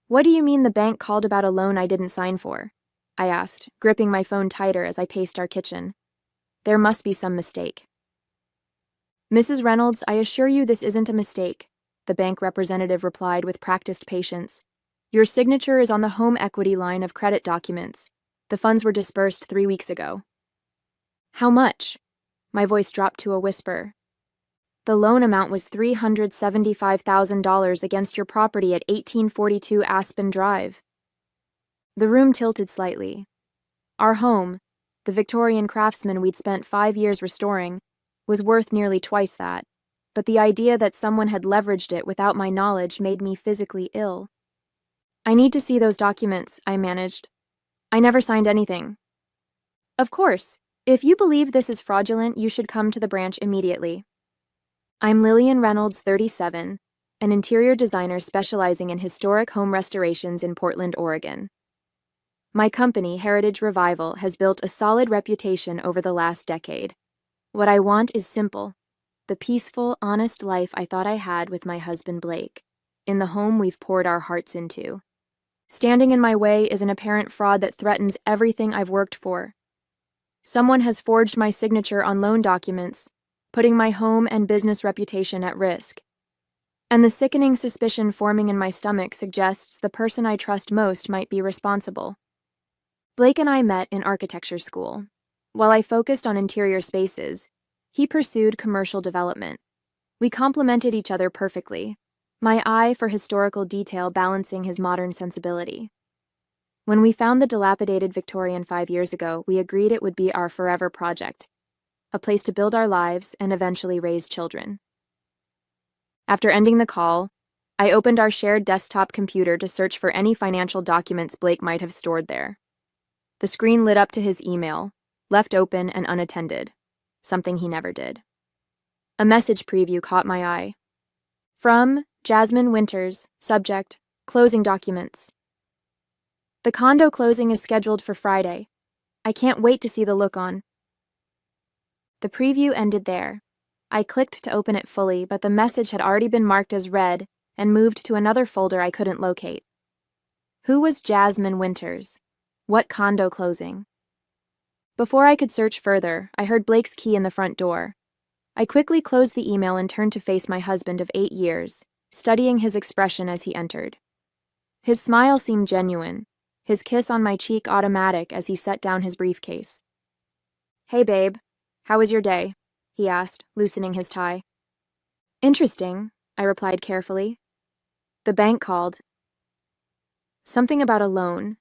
What do you mean the bank called about a loan I didn't sign for? I asked, gripping my phone tighter as I paced our kitchen. There must be some mistake. Mrs. Reynolds, I assure you this isn't a mistake, the bank representative replied with practiced patience. Your signature is on the home equity line of credit documents. The funds were disbursed 3 weeks ago. How much? My voice dropped to a whisper. The loan amount was $375,000 against your property at 1842 Aspen Drive. The room tilted slightly. Our home, the Victorian craftsman we'd spent 5 years restoring, was worth nearly twice that, but the idea that someone had leveraged it without my knowledge made me physically ill. I need to see those documents, I managed. I never signed anything. Of course, if you believe this is fraudulent, you should come to the branch immediately. I'm Lillian Reynolds, 37, an interior designer specializing in historic home restorations in Portland, Oregon. My company, Heritage Revival, has built a solid reputation over the last decade. What I want is simple: the peaceful, honest life I thought I had with my husband Blake, in the home we've poured our hearts into. Standing in my way is an apparent fraud that threatens everything I've worked for. Someone has forged my signature on loan documents, putting my home and business reputation at risk. And the sickening suspicion forming in my stomach suggests the person I trust most might be responsible. Blake and I met in architecture school. While I focused on interior spaces, he pursued commercial development. We complemented each other perfectly, my eye for historical detail balancing his modern sensibility. When we found the dilapidated Victorian 5 years ago, we agreed it would be our forever project, a place to build our lives and eventually raise children. After ending the call, I opened our shared desktop computer to search for any financial documents Blake might have stored there. The screen lit up to his email, left open and unattended, something he never did. A message preview caught my eye. From Jasmine Winters, subject, closing documents. The condo closing is scheduled for Friday. I can't wait to see the look on. The preview ended there. I clicked to open it fully, but the message had already been marked as read and moved to another folder I couldn't locate. Who was Jasmine Winters? What condo closing? Before I could search further, I heard Blake's key in the front door. I quickly closed the email and turned to face my husband of 8 years, studying his expression as he entered. His smile seemed genuine, his kiss on my cheek automatic as he set down his briefcase. Hey babe, how was your day? He asked, loosening his tie. Interesting, I replied carefully. The bank called. Something about a loan.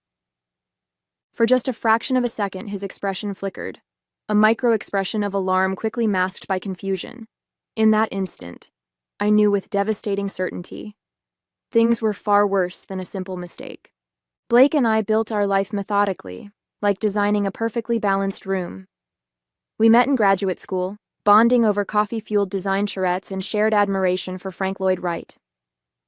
For just a fraction of a second, his expression flickered, a micro-expression of alarm quickly masked by confusion. In that instant, I knew with devastating certainty, things were far worse than a simple mistake. Blake and I built our life methodically, like designing a perfectly balanced room. We met in graduate school, bonding over coffee-fueled design charrettes and shared admiration for Frank Lloyd Wright.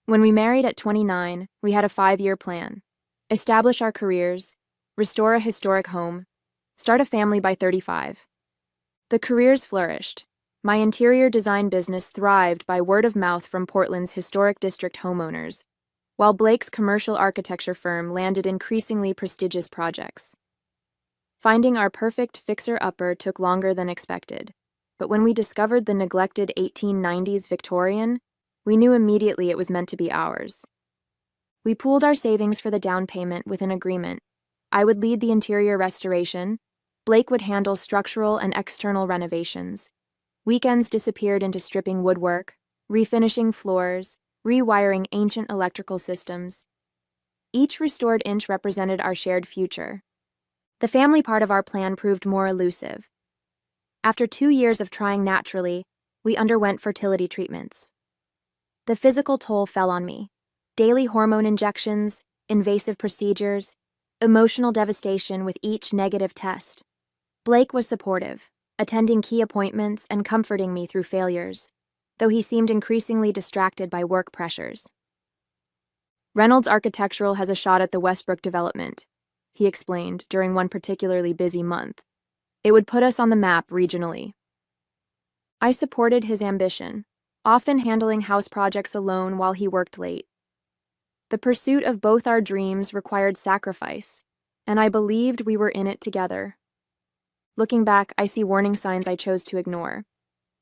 When we married at 29, we had a 5-year plan: establish our careers, restore a historic home, start a family by 35. The careers flourished. My interior design business thrived by word of mouth from Portland's historic district homeowners, while Blake's commercial architecture firm landed increasingly prestigious projects. Finding our perfect fixer-upper took longer than expected, but when we discovered the neglected 1890s Victorian, we knew immediately it was meant to be ours. We pooled our savings for the down payment with an agreement. I would lead the interior restoration, Blake would handle structural and external renovations. Weekends disappeared into stripping woodwork, refinishing floors, rewiring ancient electrical systems. Each restored inch represented our shared future. The family part of our plan proved more elusive. After 2 years of trying naturally, we underwent fertility treatments. The physical toll fell on me. Daily hormone injections, invasive procedures, emotional devastation with each negative test. Blake was supportive, attending key appointments and comforting me through failures, though he seemed increasingly distracted by work pressures. Reynolds Architectural has a shot at the Westbrook development, he explained during one particularly busy month. It would put us on the map regionally. I supported his ambition, often handling house projects alone while he worked late. The pursuit of both our dreams required sacrifice, and I believed we were in it together. Looking back, I see warning signs I chose to ignore.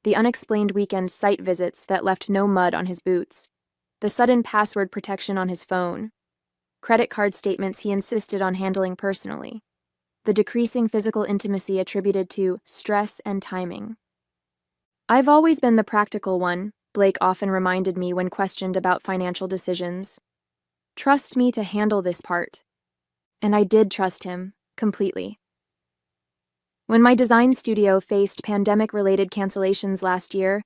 The unexplained weekend site visits that left no mud on his boots, the sudden password protection on his phone, credit card statements he insisted on handling personally, the decreasing physical intimacy attributed to stress and timing. I've always been the practical one, Blake often reminded me when questioned about financial decisions. Trust me to handle this part. And I did trust him, completely. When my design studio faced pandemic-related cancellations last year,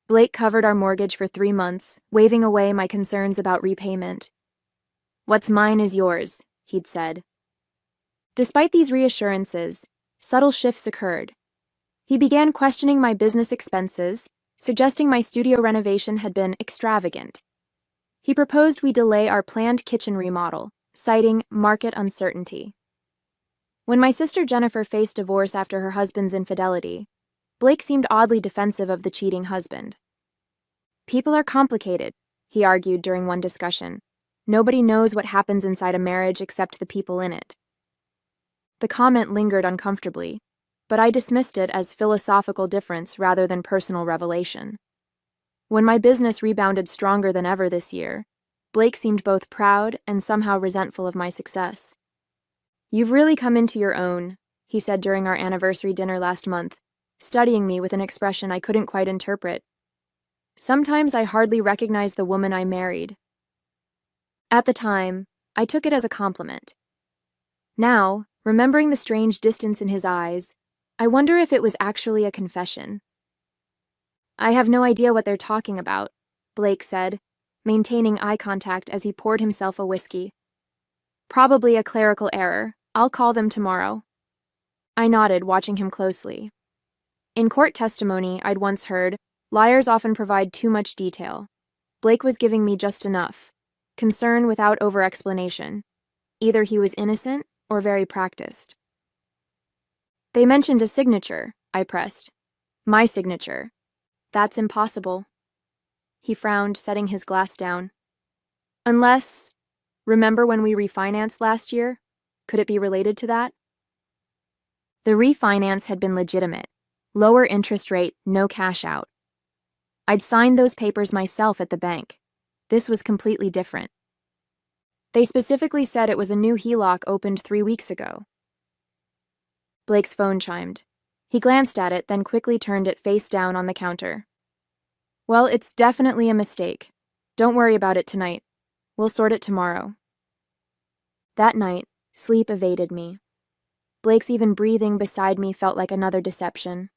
Blake covered our mortgage for 3 months, waving away my concerns about repayment. "What's mine is yours," he'd said. Despite these reassurances, subtle shifts occurred. He began questioning my business expenses, suggesting my studio renovation had been extravagant. He proposed we delay our planned kitchen remodel, citing market uncertainty. When my sister Jennifer faced divorce after her husband's infidelity, Blake seemed oddly defensive of the cheating husband. "People are complicated," he argued during one discussion. "Nobody knows what happens inside a marriage except the people in it." The comment lingered uncomfortably, but I dismissed it as philosophical difference rather than personal revelation. When my business rebounded stronger than ever this year, Blake seemed both proud and somehow resentful of my success. "You've really come into your own," he said during our anniversary dinner last month, studying me with an expression I couldn't quite interpret. "Sometimes I hardly recognize the woman I married." At the time, I took it as a compliment. Now, remembering the strange distance in his eyes, I wonder if it was actually a confession. "I have no idea what they're talking about," Blake said, maintaining eye contact as he poured himself a whiskey. "Probably a clerical error. I'll call them tomorrow." I nodded, watching him closely. In court testimony I'd once heard, liars often provide too much detail. Blake was giving me just enough. Concern without over-explanation. Either he was innocent or very practiced. "They mentioned a signature," I pressed. "My signature. That's impossible." He frowned, setting his glass down. "Unless, remember when we refinanced last year? Could it be related to that?" The refinance had been legitimate. Lower interest rate, no cash out. I'd signed those papers myself at the bank. This was completely different. They specifically said it was a new HELOC opened 3 weeks ago. Blake's phone chimed. He glanced at it, then quickly turned it face down on the counter. "Well, it's definitely a mistake. Don't worry about it tonight. We'll sort it tomorrow." That night, sleep evaded me. Blake's even breathing beside me felt like another deception.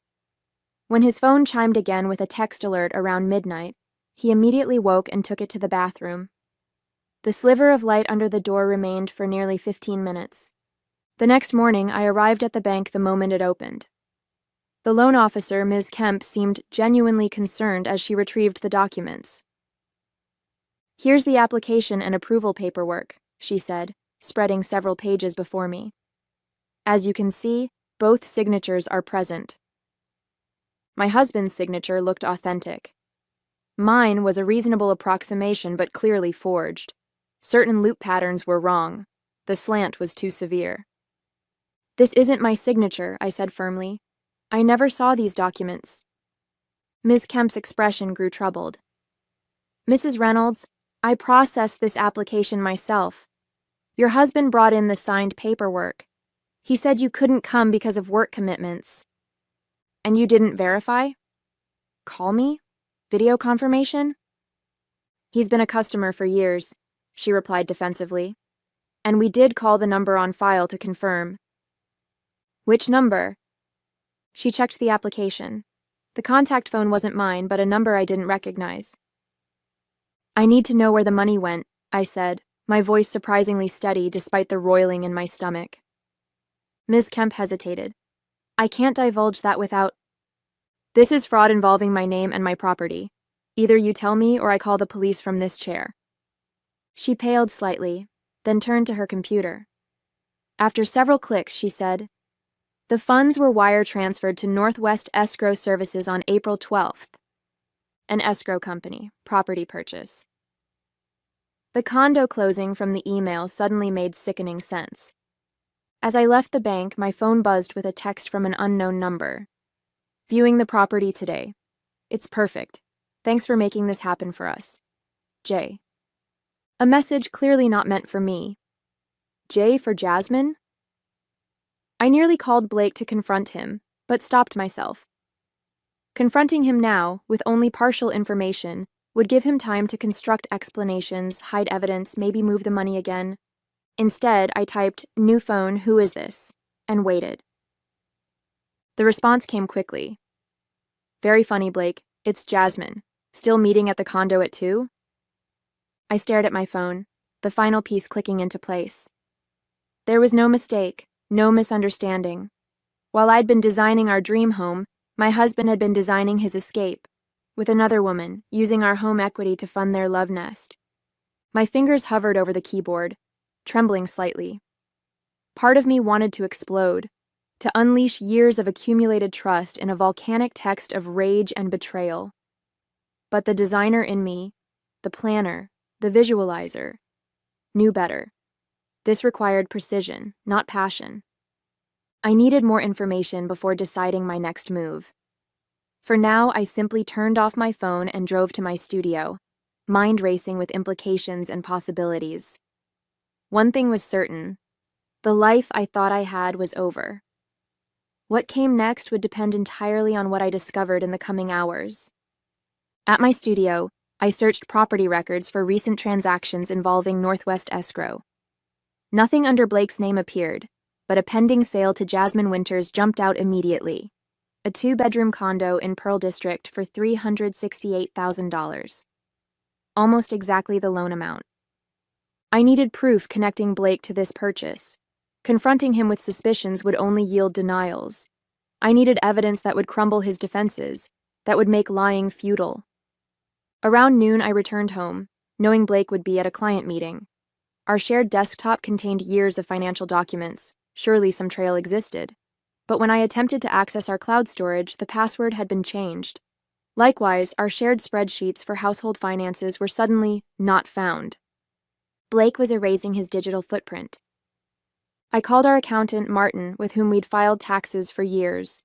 When his phone chimed again with a text alert around midnight, he immediately woke and took it to the bathroom. The sliver of light under the door remained for nearly 15 minutes. The next morning, I arrived at the bank the moment it opened. The loan officer, Ms. Kemp, seemed genuinely concerned as she retrieved the documents. "Here's the application and approval paperwork," she said, spreading several pages before me. "As you can see, both signatures are present." My husband's signature looked authentic. Mine was a reasonable approximation but clearly forged. Certain loop patterns were wrong. The slant was too severe. "This isn't my signature," I said firmly. "I never saw these documents." Ms. Kemp's expression grew troubled. "Mrs. Reynolds, I processed this application myself. Your husband brought in the signed paperwork. He said you couldn't come because of work commitments." "And you didn't verify?" "Call me? Video confirmation?" "He's been a customer for years," she replied defensively. "And we did call the number on file to confirm." "Which number?" She checked the application. The contact phone wasn't mine, but a number I didn't recognize. "I need to know where the money went," I said, my voice surprisingly steady despite the roiling in my stomach. Ms. Kemp hesitated. "I can't divulge that without—" "This is fraud involving my name and my property. Either you tell me or I call the police from this chair." She paled slightly, then turned to her computer. After several clicks, she said, "The funds were wire transferred to Northwest Escrow Services on April 12th. An escrow company, property purchase." The condo closing from the email suddenly made sickening sense. As I left the bank, my phone buzzed with a text from an unknown number. Viewing the property today. It's perfect. Thanks for making this happen for us. J. A message clearly not meant for me. J for Jasmine? I nearly called Blake to confront him, but stopped myself. Confronting him now, with only partial information, would give him time to construct explanations, hide evidence, maybe move the money again. Instead, I typed, "New phone, who is this?" and waited. The response came quickly. "Very funny, Blake. It's Jasmine. Still meeting at the condo at 2?" I stared at my phone, the final piece clicking into place. There was no mistake, no misunderstanding. While I'd been designing our dream home, my husband had been designing his escape, with another woman, using our home equity to fund their love nest. My fingers hovered over the keyboard, trembling slightly. Part of me wanted to explode, to unleash years of accumulated trust in a volcanic text of rage and betrayal. But the designer in me, the planner, the visualizer, knew better. This required precision, not passion. I needed more information before deciding my next move. For now, I simply turned off my phone and drove to my studio, mind racing with implications and possibilities. One thing was certain: the life I thought I had was over. What came next would depend entirely on what I discovered in the coming hours. At my studio, I searched property records for recent transactions involving Northwest Escrow. Nothing under Blake's name appeared, but a pending sale to Jasmine Winters jumped out immediately. A 2-bedroom condo in Pearl District for $368,000. Almost exactly the loan amount. I needed proof connecting Blake to this purchase. Confronting him with suspicions would only yield denials. I needed evidence that would crumble his defenses, that would make lying futile. Around noon, I returned home, knowing Blake would be at a client meeting. Our shared desktop contained years of financial documents. Surely some trail existed. But when I attempted to access our cloud storage, the password had been changed. Likewise, our shared spreadsheets for household finances were suddenly not found. Blake was erasing his digital footprint. I called our accountant, Martin, with whom we'd filed taxes for years.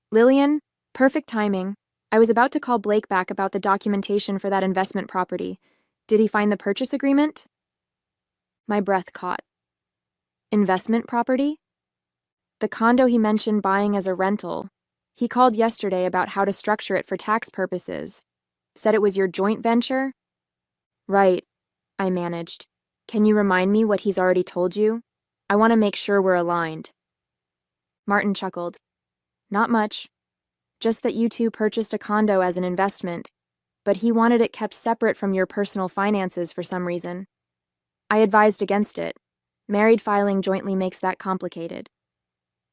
"Lillian, perfect timing. I was about to call Blake back about the documentation for that investment property. Did he find the purchase agreement?" My breath caught. Investment property? The condo he mentioned buying as a rental. He called yesterday about how to structure it for tax purposes. Said it was your joint venture? Right, I managed. Can you remind me what he's already told you? I want to make sure we're aligned. Martin chuckled. Not much. Just that you two purchased a condo as an investment, but he wanted it kept separate from your personal finances for some reason. I advised against it. Married filing jointly makes that complicated.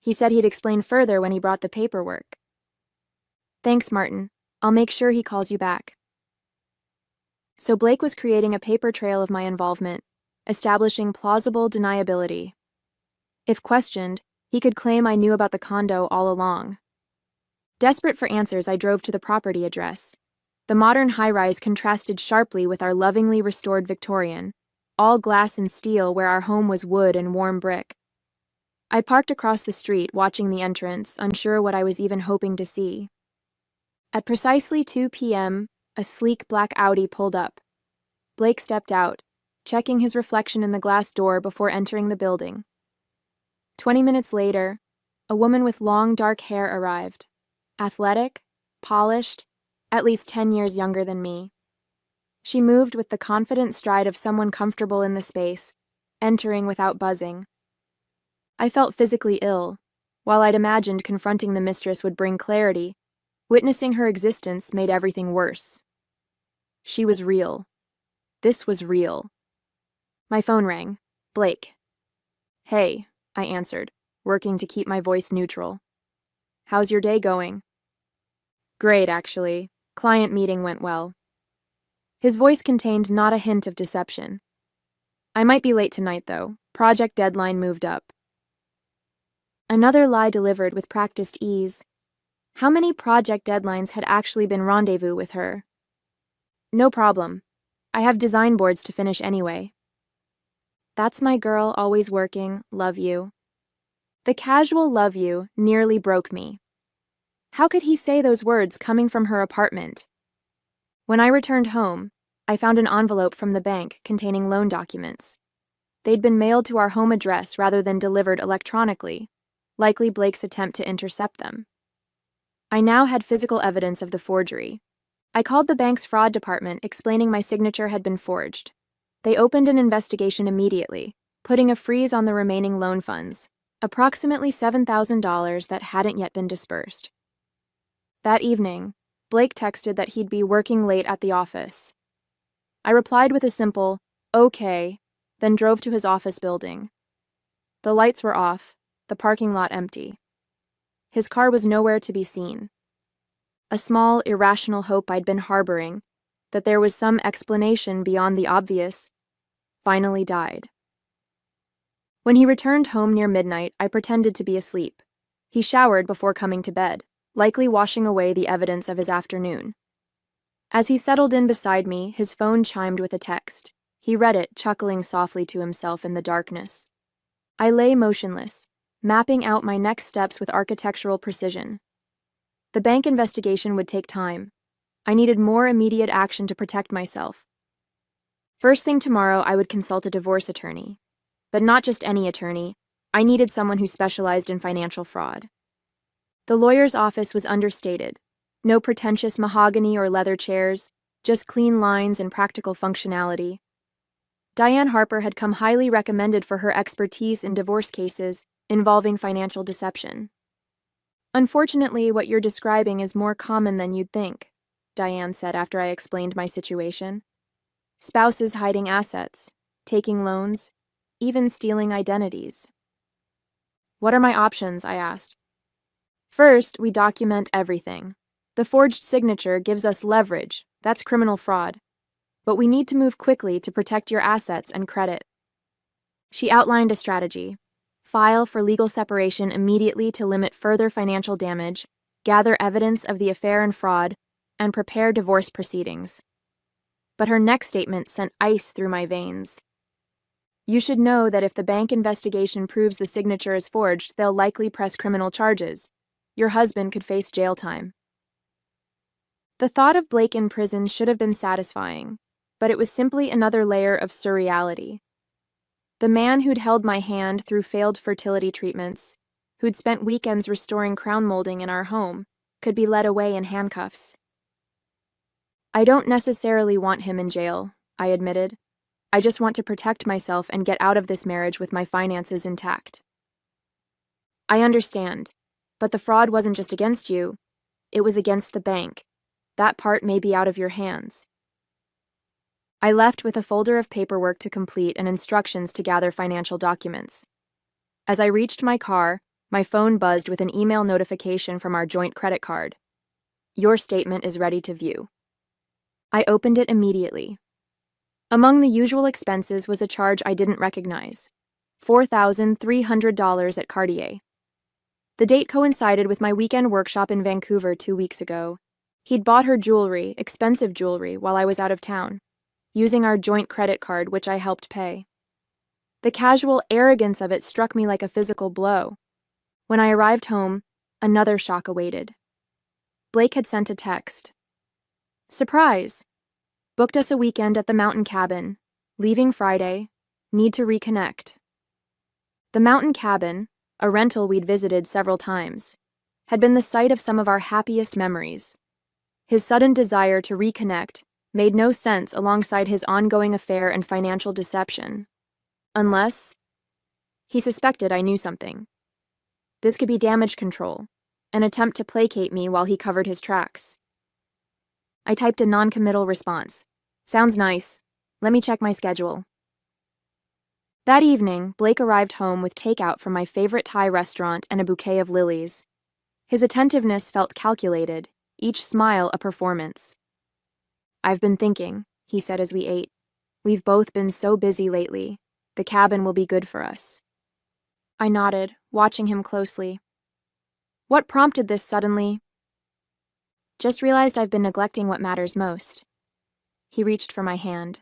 He said he'd explain further when he brought the paperwork. Thanks, Martin. I'll make sure he calls you back. So Blake was creating a paper trail of my involvement, establishing plausible deniability. If questioned, he could claim I knew about the condo all along. Desperate for answers, I drove to the property address. The modern high-rise contrasted sharply with our lovingly restored Victorian, all glass and steel where our home was wood and warm brick. I parked across the street, watching the entrance, unsure what I was even hoping to see. At precisely 2 p.m., a sleek black Audi pulled up. Blake stepped out, checking his reflection in the glass door before entering the building. 20 minutes later, a woman with long dark hair arrived. Athletic, polished, at least 10 years younger than me. She moved with the confident stride of someone comfortable in the space, entering without buzzing. I felt physically ill. While I'd imagined confronting the mistress would bring clarity, witnessing her existence made everything worse. She was real. This was real. My phone rang. Blake. Hey, I answered, working to keep my voice neutral. How's your day going? Great, actually. Client meeting went well. His voice contained not a hint of deception. I might be late tonight, though. Project deadline moved up. Another lie delivered with practiced ease. How many project deadlines had actually been rendezvous with her? No problem. I have design boards to finish anyway. That's my girl, always working, love you. The casual love you nearly broke me. How could he say those words coming from her apartment? When I returned home, I found an envelope from the bank containing loan documents. They'd been mailed to our home address rather than delivered electronically, likely Blake's attempt to intercept them. I now had physical evidence of the forgery. I called the bank's fraud department explaining my signature had been forged. They opened an investigation immediately, putting a freeze on the remaining loan funds, approximately $7,000 that hadn't yet been disbursed. That evening, Blake texted that he'd be working late at the office. I replied with a simple, "Okay," then drove to his office building. The lights were off, the parking lot empty. His car was nowhere to be seen. A small, irrational hope I'd been harboring, that there was some explanation beyond the obvious, finally died. When he returned home near midnight, I pretended to be asleep. He showered before coming to bed, likely washing away the evidence of his afternoon. As he settled in beside me, his phone chimed with a text. He read it, chuckling softly to himself in the darkness. I lay motionless, mapping out my next steps with architectural precision. The bank investigation would take time. I needed more immediate action to protect myself. First thing tomorrow, I would consult a divorce attorney. But not just any attorney. I needed someone who specialized in financial fraud. The lawyer's office was understated. No pretentious mahogany or leather chairs, just clean lines and practical functionality. Diane Harper had come highly recommended for her expertise in divorce cases involving financial deception. Unfortunately, what you're describing is more common than you'd think, Diane said after I explained my situation. Spouses hiding assets, taking loans, even stealing identities. What are my options? I asked. First, we document everything. The forged signature gives us leverage. That's criminal fraud. But we need to move quickly to protect your assets and credit. She outlined a strategy. File for legal separation immediately to limit further financial damage, gather evidence of the affair and fraud, and prepare divorce proceedings. But her next statement sent ice through my veins. You should know that if the bank investigation proves the signature is forged, they'll likely press criminal charges. Your husband could face jail time. The thought of Blake in prison should have been satisfying, but it was simply another layer of surreality. The man who'd held my hand through failed fertility treatments, who'd spent weekends restoring crown molding in our home, could be led away in handcuffs. I don't necessarily want him in jail, I admitted. I just want to protect myself and get out of this marriage with my finances intact. I understand, but the fraud wasn't just against you. It was against the bank. That part may be out of your hands. I left with a folder of paperwork to complete and instructions to gather financial documents. As I reached my car, my phone buzzed with an email notification from our joint credit card. Your statement is ready to view. I opened it immediately. Among the usual expenses was a charge I didn't recognize, $4,300 at Cartier. The date coincided with my weekend workshop in Vancouver 2 weeks ago. He'd bought her jewelry, expensive jewelry, while I was out of town, using our joint credit card, which I helped pay. The casual arrogance of it struck me like a physical blow. When I arrived home, another shock awaited. Blake had sent a text. Surprise! Booked us a weekend at the mountain cabin. Leaving Friday. Need to reconnect. The mountain cabin, a rental we'd visited several times, had been the site of some of our happiest memories. His sudden desire to reconnect made no sense alongside his ongoing affair and financial deception. Unless he suspected I knew something. This could be damage control, an attempt to placate me while he covered his tracks. I typed a non-committal response. Sounds nice. Let me check my schedule. That evening, Blake arrived home with takeout from my favorite Thai restaurant and a bouquet of lilies. His attentiveness felt calculated, each smile a performance. I've been thinking, he said as we ate. We've both been so busy lately. The cabin will be good for us. I nodded, watching him closely. What prompted this suddenly? Just realized I've been neglecting what matters most. He reached for my hand.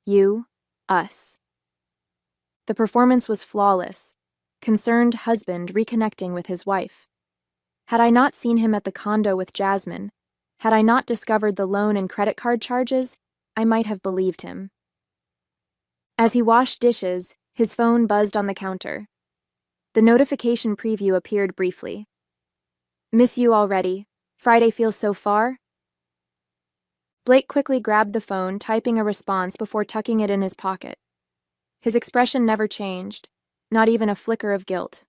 You, us. The performance was flawless. Concerned husband reconnecting with his wife. Had I not seen him at the condo with Jasmine, had I not discovered the loan and credit card charges, I might have believed him. As he washed dishes, his phone buzzed on the counter. The notification preview appeared briefly. Miss you already. Friday feels so far. Blake quickly grabbed the phone, typing a response before tucking it in his pocket. His expression never changed, not even a flicker of guilt.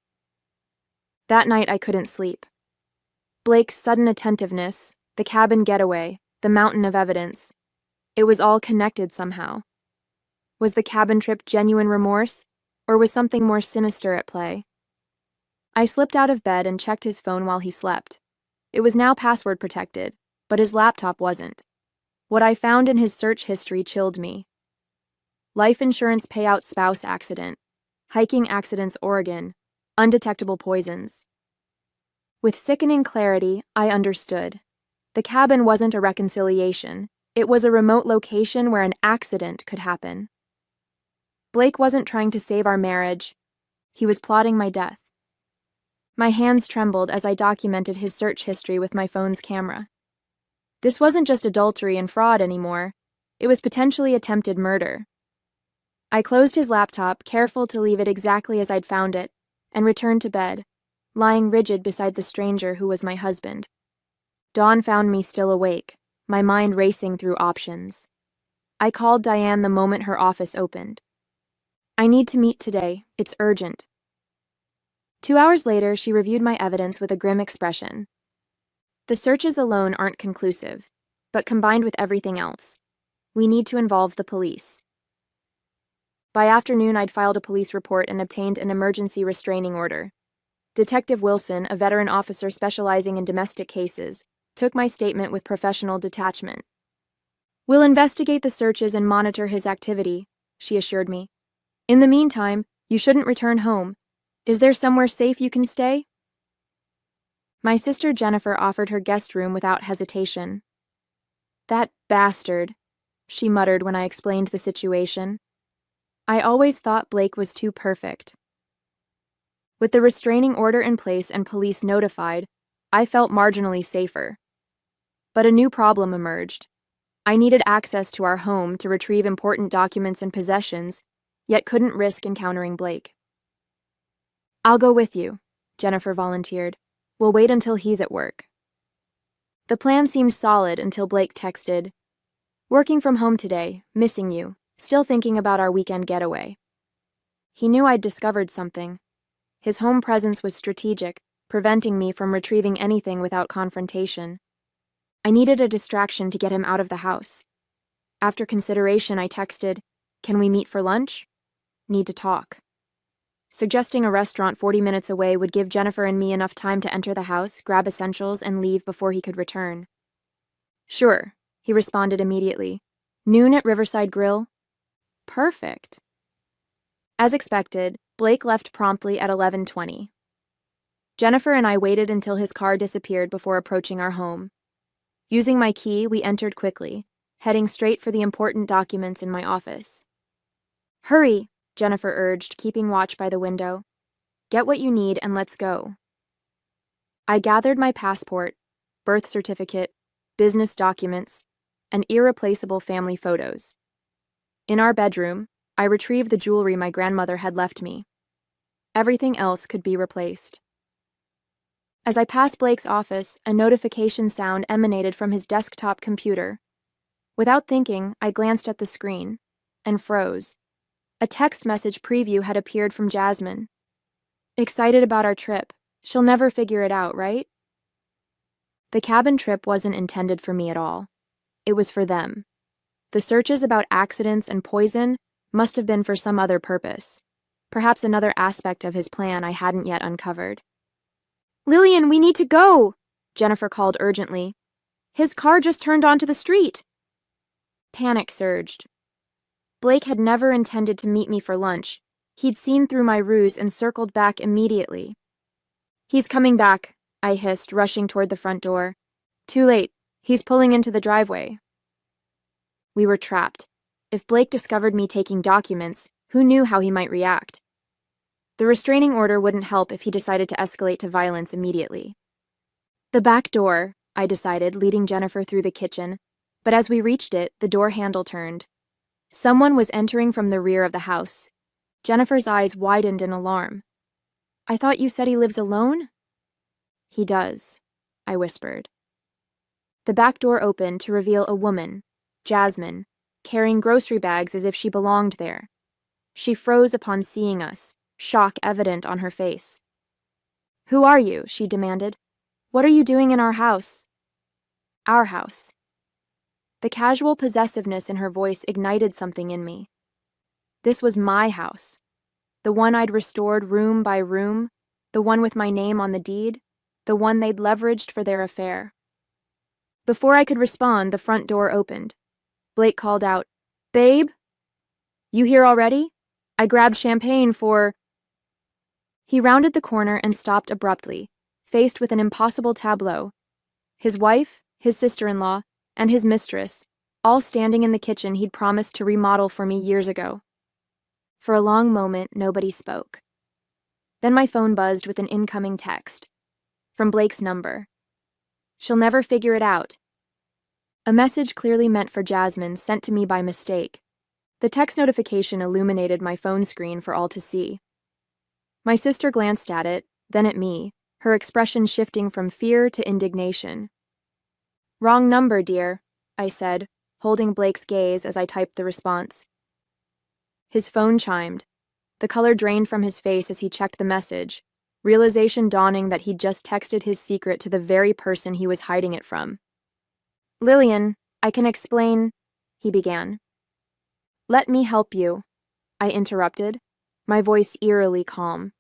That night I couldn't sleep. Blake's sudden attentiveness, the cabin getaway, the mountain of evidence. It was all connected somehow. Was the cabin trip genuine remorse, or was something more sinister at play? I slipped out of bed and checked his phone while he slept. It was now password protected, but his laptop wasn't. What I found in his search history chilled me. Life insurance payout spouse accident, hiking accidents Oregon, undetectable poisons. With sickening clarity, I understood. The cabin wasn't a reconciliation. It was a remote location where an accident could happen. Blake wasn't trying to save our marriage. He was plotting my death. My hands trembled as I documented his search history with my phone's camera. This wasn't just adultery and fraud anymore. It was potentially attempted murder. I closed his laptop, careful to leave it exactly as I'd found it, and returned to bed, lying rigid beside the stranger who was my husband. Dawn found me still awake, my mind racing through options. I called Diane the moment her office opened. I need to meet today. It's urgent. 2 hours later, she reviewed my evidence with a grim expression. The searches alone aren't conclusive, but combined with everything else, we need to involve the police. By afternoon, I'd filed a police report and obtained an emergency restraining order. Detective Wilson, a veteran officer specializing in domestic cases, took my statement with professional detachment. We'll investigate the searches and monitor his activity, she assured me. In the meantime, you shouldn't return home. Is there somewhere safe you can stay? My sister Jennifer offered her guest room without hesitation. That bastard, she muttered when I explained the situation. I always thought Blake was too perfect. With the restraining order in place and police notified, I felt marginally safer. But a new problem emerged. I needed access to our home to retrieve important documents and possessions, yet couldn't risk encountering Blake. I'll go with you, Jennifer volunteered. We'll wait until he's at work. The plan seemed solid until Blake texted, "Working from home today, missing you, still thinking about our weekend getaway." He knew I'd discovered something. His home presence was strategic, preventing me from retrieving anything without confrontation. I needed a distraction to get him out of the house. After consideration, I texted, "Can we meet for lunch? Need to talk." Suggesting a restaurant 40 minutes away would give Jennifer and me enough time to enter the house, grab essentials, and leave before he could return. Sure, he responded immediately. Noon at Riverside Grill? Perfect. As expected, Blake left promptly at 11:20. Jennifer and I waited until his car disappeared before approaching our home. Using my key, we entered quickly, heading straight for the important documents in my office. Hurry, Jennifer urged, keeping watch by the window. Get what you need and let's go. I gathered my passport, birth certificate, business documents, and irreplaceable family photos. In our bedroom, I retrieved the jewelry my grandmother had left me. Everything else could be replaced. As I passed Blake's office, a notification sound emanated from his desktop computer. Without thinking, I glanced at the screen and froze. A text message preview had appeared from Jasmine. Excited about our trip. She'll never figure it out, right? The cabin trip wasn't intended for me at all. It was for them. The searches about accidents and poison must have been for some other purpose. Perhaps another aspect of his plan I hadn't yet uncovered. Lillian, we need to go, Jennifer called urgently. His car just turned onto the street. Panic surged. Blake had never intended to meet me for lunch. He'd seen through my ruse and circled back immediately. He's coming back, I hissed, rushing toward the front door. Too late. He's pulling into the driveway. We were trapped. If Blake discovered me taking documents, who knew how he might react? The restraining order wouldn't help if he decided to escalate to violence immediately. The back door, I decided, leading Jennifer through the kitchen, but as we reached it, the door handle turned. Someone was entering from the rear of the house. Jennifer's eyes widened in alarm. I thought you said he lives alone? He does, I whispered. The back door opened to reveal a woman, Jasmine, carrying grocery bags as if she belonged there. She froze upon seeing us, shock evident on her face. Who are you? She demanded. What are you doing in our house? Our house. The casual possessiveness in her voice ignited something in me. This was my house. The one I'd restored room by room, the one with my name on the deed, the one they'd leveraged for their affair. Before I could respond, the front door opened. Blake called out, "Babe? You here already? I grabbed champagne for—" He rounded the corner and stopped abruptly, faced with an impossible tableau. His wife, his sister-in-law, and his mistress, all standing in the kitchen he'd promised to remodel for me years ago. For a long moment, nobody spoke. Then my phone buzzed with an incoming text. From Blake's number. She'll never figure it out. A message clearly meant for Jasmine, sent to me by mistake. The text notification illuminated my phone screen for all to see. My sister glanced at it, then at me, her expression shifting from fear to indignation. Wrong number, dear, I said, holding Blake's gaze as I typed the response. His phone chimed. The color drained from his face as he checked the message, realization dawning that he'd just texted his secret to the very person he was hiding it from. Lillian, I can explain, he began. Let me help you, I interrupted, my voice eerily calm.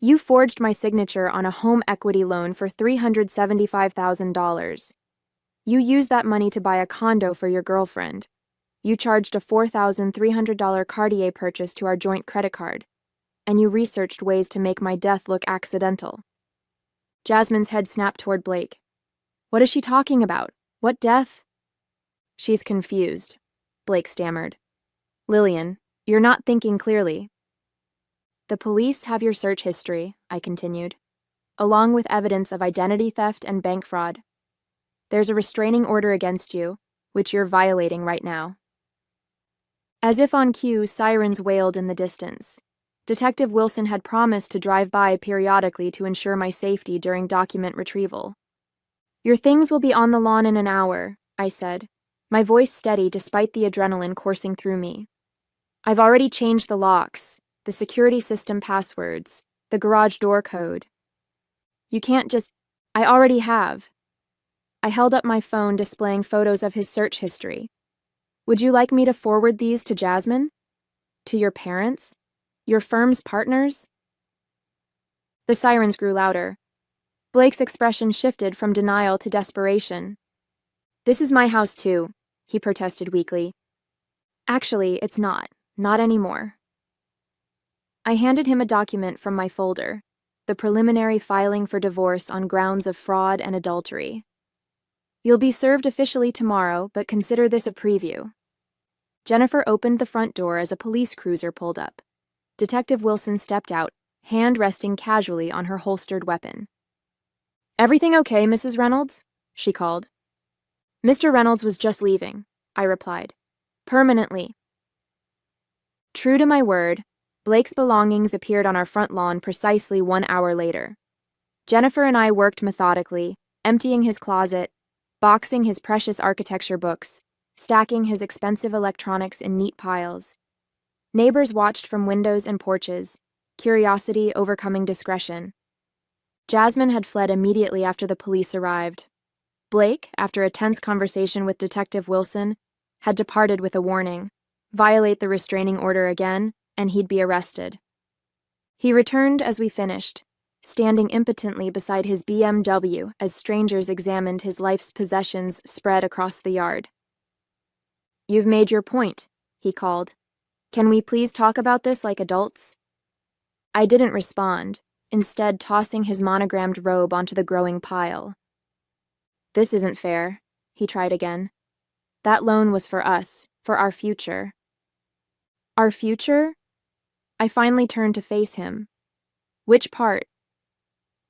You forged my signature on a home equity loan for $375,000. You used that money to buy a condo for your girlfriend. You charged a $4,300 Cartier purchase to our joint credit card. And you researched ways to make my death look accidental. Jasmine's head snapped toward Blake. What is she talking about? What death? She's confused, Blake stammered. Lillian, you're not thinking clearly. The police have your search history, I continued, along with evidence of identity theft and bank fraud. There's a restraining order against you, which you're violating right now. As if on cue, sirens wailed in the distance. Detective Wilson had promised to drive by periodically to ensure my safety during document retrieval. Your things will be on the lawn in an hour, I said, my voice steady despite the adrenaline coursing through me. I've already changed the locks, the security system passwords, the garage door code. You can't just— I already have. I held up my phone displaying photos of his search history. Would you like me to forward these to Jasmine? To your parents? Your firm's partners? The sirens grew louder. Blake's expression shifted from denial to desperation. This is my house too, he protested weakly. Actually, it's not. Not anymore. I handed him a document from my folder, the preliminary filing for divorce on grounds of fraud and adultery. You'll be served officially tomorrow, but consider this a preview. Jennifer opened the front door as a police cruiser pulled up. Detective Wilson stepped out, hand resting casually on her holstered weapon. Everything okay, Mrs. Reynolds? She called. Mr. Reynolds was just leaving, I replied. Permanently. True to my word, Blake's belongings appeared on our front lawn precisely 1 hour later. Jennifer and I worked methodically, emptying his closet, boxing his precious architecture books, stacking his expensive electronics in neat piles. Neighbors watched from windows and porches, curiosity overcoming discretion. Jasmine had fled immediately after the police arrived. Blake, after a tense conversation with Detective Wilson, had departed with a warning: violate the restraining order again, and he'd be arrested. He returned as we finished, standing impotently beside his BMW as strangers examined his life's possessions spread across the yard. You've made your point, he called. Can we please talk about this like adults? I didn't respond, instead tossing his monogrammed robe onto the growing pile. This isn't fair, he tried again. That loan was for us, for our future. Our future? I finally turned to face him. Which part?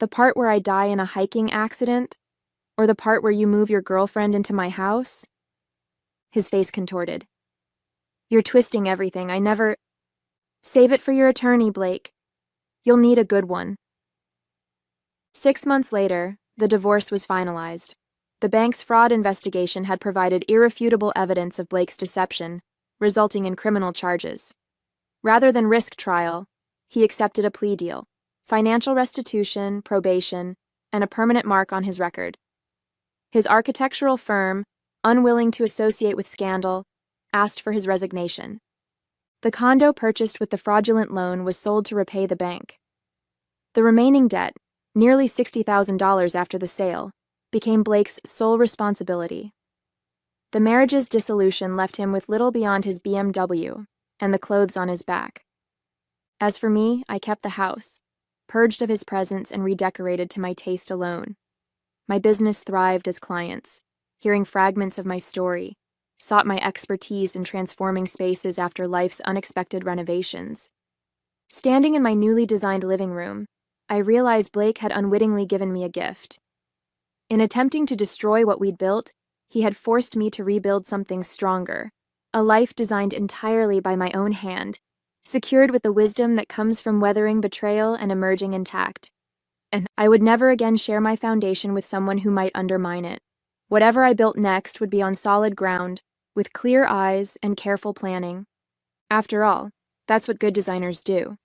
The part where I die in a hiking accident? Or the part where you move your girlfriend into my house? His face contorted. You're twisting everything. I never... Save it for your attorney, Blake. You'll need a good one. 6 months later, the divorce was finalized. The bank's fraud investigation had provided irrefutable evidence of Blake's deception, resulting in criminal charges. Rather than risk trial, he accepted a plea deal, financial restitution, probation, and a permanent mark on his record. His architectural firm, unwilling to associate with scandal, asked for his resignation. The condo purchased with the fraudulent loan was sold to repay the bank. The remaining debt, nearly $60,000 after the sale, became Blake's sole responsibility. The marriage's dissolution left him with little beyond his BMW and the clothes on his back. As for me, I kept the house, purged of his presence and redecorated to my taste alone. My business thrived as clients, hearing fragments of my story, sought my expertise in transforming spaces after life's unexpected renovations. Standing in my newly designed living room, I realized Blake had unwittingly given me a gift. In attempting to destroy what we'd built, he had forced me to rebuild something stronger, a life designed entirely by my own hand, secured with the wisdom that comes from weathering betrayal and emerging intact. And I would never again share my foundation with someone who might undermine it. Whatever I built next would be on solid ground, with clear eyes and careful planning. After all, that's what good designers do.